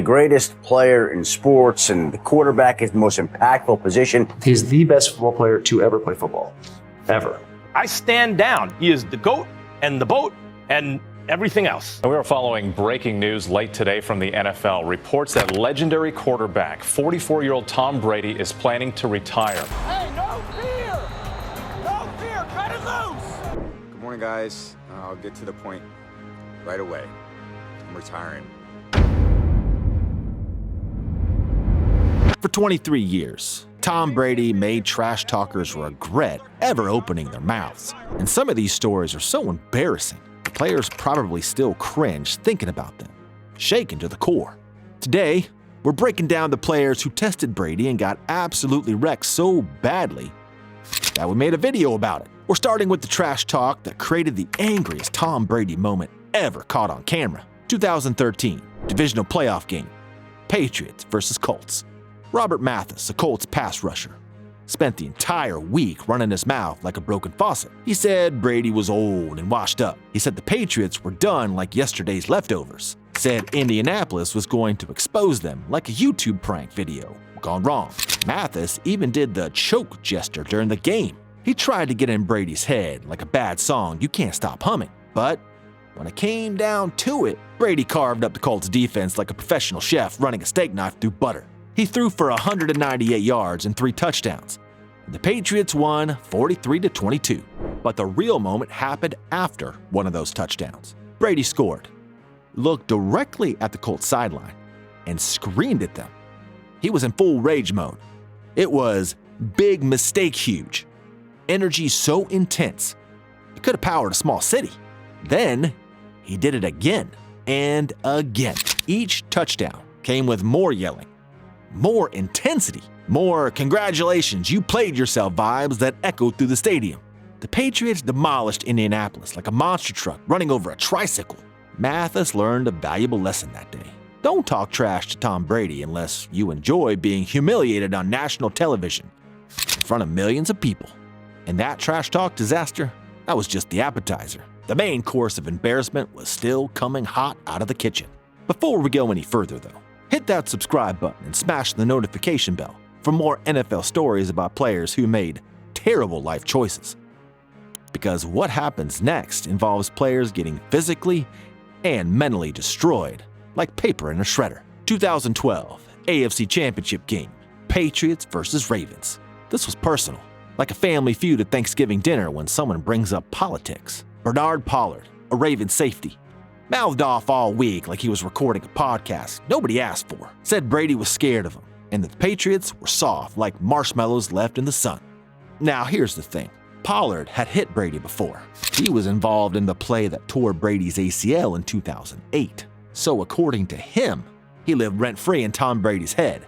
greatest player in sports, and the quarterback is the most impactful position. He's the best football player to ever play football, ever. I stand down. He is the GOAT and the BOAT and everything else. We are following breaking news late today from the NFL. Reports that legendary quarterback, 44-year-old Tom Brady, is planning to retire. Hey, no fear! No fear! Cut it loose! Good morning, guys. I'll get to the point right away. I'm retiring. For 23 years, Tom Brady made trash talkers regret ever opening their mouths. And some of these stories are so embarrassing, the players probably still cringe thinking about them, shaken to the core. Today, we're breaking down the players who tested Brady and got absolutely wrecked so badly that we made a video about it. We're starting with the trash talk that created the angriest Tom Brady moment ever caught on camera. 2013, divisional playoff game, Patriots versus Colts. Robert Mathis, a Colts pass rusher, spent the entire week running his mouth like a broken faucet. He said Brady was old and washed up. He said the Patriots were done like yesterday's leftovers. Said Indianapolis was going to expose them like a YouTube prank video gone wrong. Mathis even did the choke gesture during the game. He tried to get in Brady's head like a bad song you can't stop humming. But when it came down to it, Brady carved up the Colts defense like a professional chef running a steak knife through butter. He threw for 198 yards and 3 touchdowns. The Patriots won 43-22. But the real moment happened after one of those touchdowns. Brady scored, looked directly at the Colts sideline, and screamed at them. He was in full rage mode. It was big mistake huge. Energy so intense, it could have powered a small city. Then he did it again and again. Each touchdown came with more yelling, more intensity, more congratulations, you played yourself vibes that echoed through the stadium. The Patriots demolished Indianapolis like a monster truck running over a tricycle. Mathis learned a valuable lesson that day. Don't talk trash to Tom Brady unless you enjoy being humiliated on national television in front of millions of people. And that trash talk disaster, that was just the appetizer. The main course of embarrassment was still coming hot out of the kitchen. Before we go any further though, hit that subscribe button and smash the notification bell for more NFL stories about players who made terrible life choices. Because what happens next involves players getting physically and mentally destroyed like paper in a shredder. 2012 AFC Championship game, Patriots versus Ravens. This was personal, like a family feud at Thanksgiving dinner when someone brings up politics. Bernard Pollard, a Ravens safety, mouthed off all week like he was recording a podcast nobody asked for, said Brady was scared of him, and that the Patriots were soft like marshmallows left in the sun. Now here's the thing, Pollard had hit Brady before. He was involved in the play that tore Brady's ACL in 2008. So according to him, he lived rent-free in Tom Brady's head,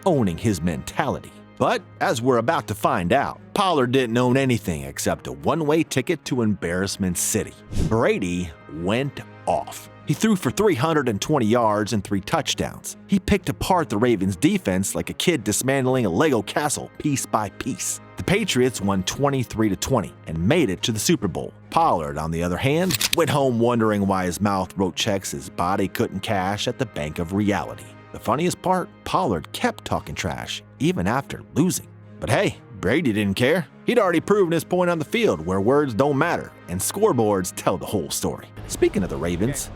owning his mentality. But as we're about to find out, Pollard didn't own anything except a one-way ticket to Embarrassment City. Brady went off. He threw for 320 yards and 3 touchdowns. He picked apart the Ravens' defense like a kid dismantling a Lego castle piece by piece. The Patriots won 23-20 and made it to the Super Bowl. Pollard, on the other hand, went home wondering why his mouth wrote checks his body couldn't cash at the Bank of Reality. The funniest part, Pollard kept talking trash even after losing. But hey, Brady didn't care. He'd already proven his point on the field where words don't matter and scoreboards tell the whole story. Speaking of the Ravens,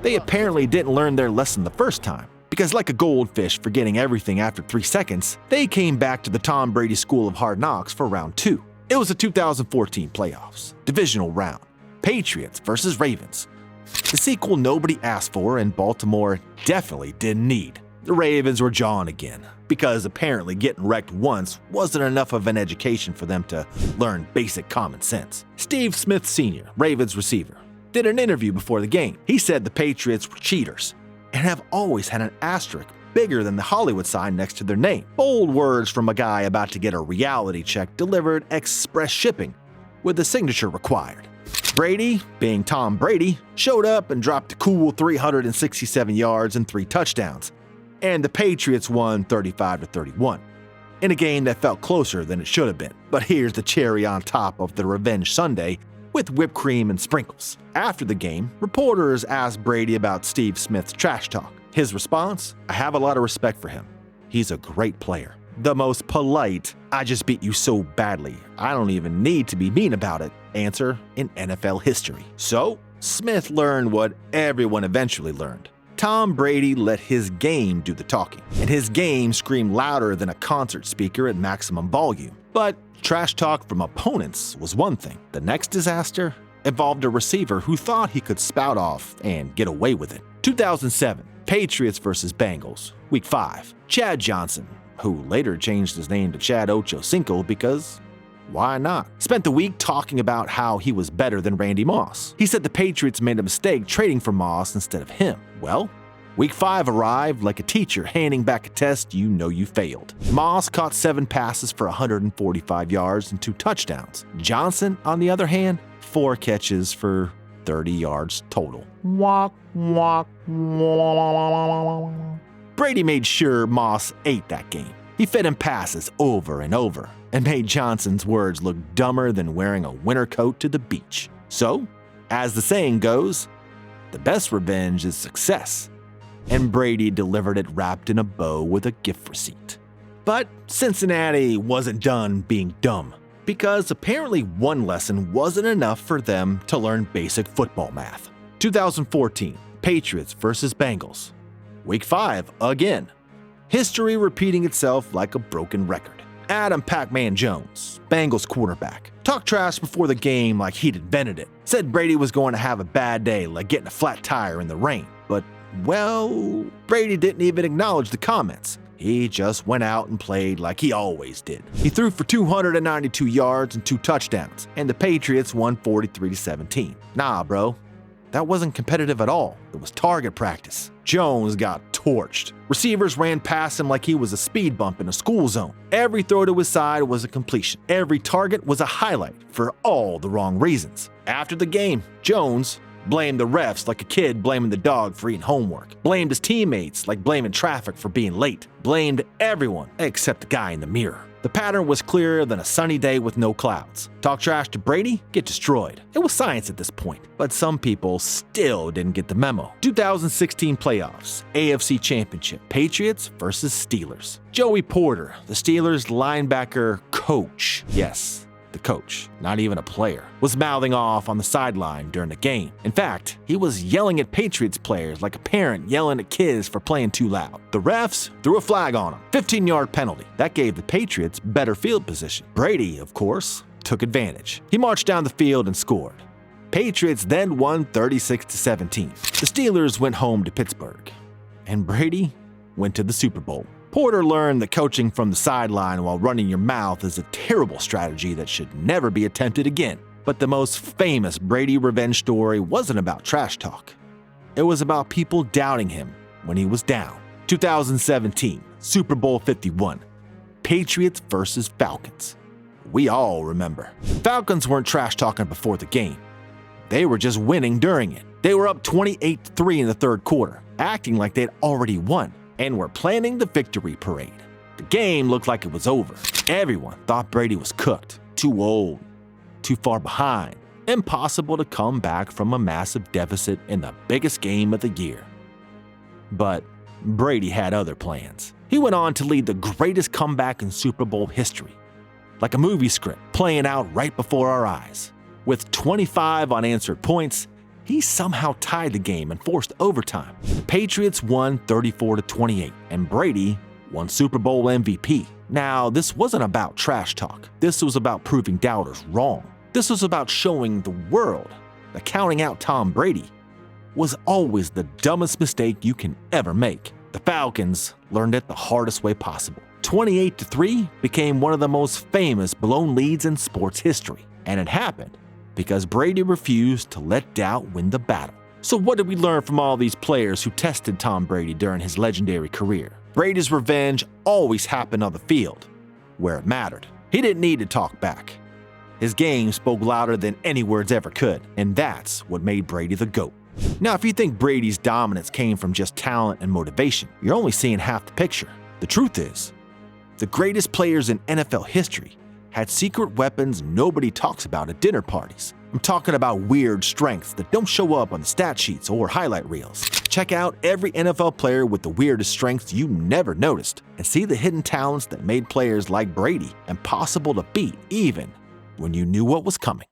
they apparently didn't learn their lesson the first time. Because like a goldfish forgetting everything after 3 seconds, they came back to the Tom Brady School of Hard Knocks for round 2. It was the 2014 playoffs, divisional round, Patriots versus Ravens. The sequel nobody asked for and Baltimore definitely didn't need. The Ravens were jawing again, because apparently getting wrecked once wasn't enough of an education for them to learn basic common sense. Steve Smith Sr., Ravens receiver, did an interview before the game. He said the Patriots were cheaters and have always had an asterisk bigger than the Hollywood sign next to their name. Bold words from a guy about to get a reality check delivered express shipping with the signature required. Brady, being Tom Brady, showed up and dropped a cool 367 yards and 3 touchdowns. And the Patriots won 35-31, in a game that felt closer than it should have been. But here's the cherry on top of the revenge sundae with whipped cream and sprinkles. After the game, reporters asked Brady about Steve Smith's trash talk. His response? I have a lot of respect for him. He's a great player. The most polite, I just beat you so badly, I don't even need to be mean about it, answer in NFL history. So, Smith learned what everyone eventually learned. Tom Brady let his game do the talking, and his game screamed louder than a concert speaker at maximum volume. But trash talk from opponents was one thing. The next disaster involved a receiver who thought he could spout off and get away with it. 2007, Patriots vs. Bengals, Week 5. Chad Johnson, who later changed his name to Chad Ochocinco because why not? Spent the week talking about how he was better than Randy Moss. He said the Patriots made a mistake trading for Moss instead of him. Well, Week 5 arrived like a teacher handing back a test you know you failed. Moss caught 7 passes for 145 yards and 2 touchdowns. Johnson, on the other hand, 4 catches for 30 yards total. Brady made sure Moss ate that game. He fed him passes over and over and made Johnson's words look dumber than wearing a winter coat to the beach. So, as the saying goes, the best revenge is success. And Brady delivered it wrapped in a bow with a gift receipt. But Cincinnati wasn't done being dumb, because apparently one lesson wasn't enough for them to learn basic football math. 2014, Patriots vs. Bengals. Week 5 again. History repeating itself like a broken record. Adam Pac-Man Jones, Bengals quarterback, talked trash before the game like he'd invented it. Said Brady was going to have a bad day like getting a flat tire in the rain. But, well, Brady didn't even acknowledge the comments. He just went out and played like he always did. He threw for 292 yards and 2 touchdowns, and the Patriots won 43-17. Nah, bro. That wasn't competitive at all. It was target practice. Jones got torched. Receivers ran past him like he was a speed bump in a school zone. Every throw to his side was a completion. Every target was a highlight for all the wrong reasons. After the game, Jones blamed the refs like a kid blaming the dog for eating homework. Blamed his teammates like blaming traffic for being late. Blamed everyone except the guy in the mirror. The pattern was clearer than a sunny day with no clouds. Talk trash to Brady, get destroyed. It was science at this point, but some people still didn't get the memo. 2016 playoffs, AFC Championship, Patriots vs. Steelers. Joey Porter, the Steelers linebacker coach. Yes, the coach, not even a player, was mouthing off on the sideline during the game. In fact, he was yelling at Patriots players like a parent yelling at kids for playing too loud. The refs threw a flag on him, 15-yard penalty. That gave the Patriots better field position. Brady, of course, took advantage. He marched down the field and scored. Patriots then won 36-17. The Steelers went home to Pittsburgh, and Brady went to the Super Bowl. Porter learned that coaching from the sideline while running your mouth is a terrible strategy that should never be attempted again. But the most famous Brady revenge story wasn't about trash talk. It was about people doubting him when he was down. 2017, Super Bowl 51, Patriots vs. Falcons. We all remember. Falcons weren't trash talking before the game. They were just winning during it. They were up 28-3 in the third quarter, acting like they'd already won, and were planning the victory parade. The game looked like it was over. Everyone thought Brady was cooked, too old, too far behind, impossible to come back from a massive deficit in the biggest game of the year. But Brady had other plans. He went on to lead the greatest comeback in Super Bowl history, like a movie script playing out right before our eyes. With 25 unanswered points, he somehow tied the game and forced overtime. The Patriots won 34-28, and Brady won Super Bowl MVP. Now, this wasn't about trash talk. This was about proving doubters wrong. This was about showing the world that counting out Tom Brady was always the dumbest mistake you can ever make. The Falcons learned it the hardest way possible. 28-3 became one of the most famous blown leads in sports history, and it happened because Brady refused to let doubt win the battle. So what did we learn from all these players who tested Tom Brady during his legendary career? Brady's revenge always happened on the field, where it mattered. He didn't need to talk back. His game spoke louder than any words ever could, and that's what made Brady the GOAT. Now, if you think Brady's dominance came from just talent and motivation, you're only seeing half the picture. The truth is, the greatest players in NFL history had secret weapons nobody talks about at dinner parties. I'm talking about weird strengths that don't show up on the stat sheets or highlight reels. Check out every NFL player with the weirdest strengths you never noticed and see the hidden talents that made players like Brady impossible to beat even when you knew what was coming.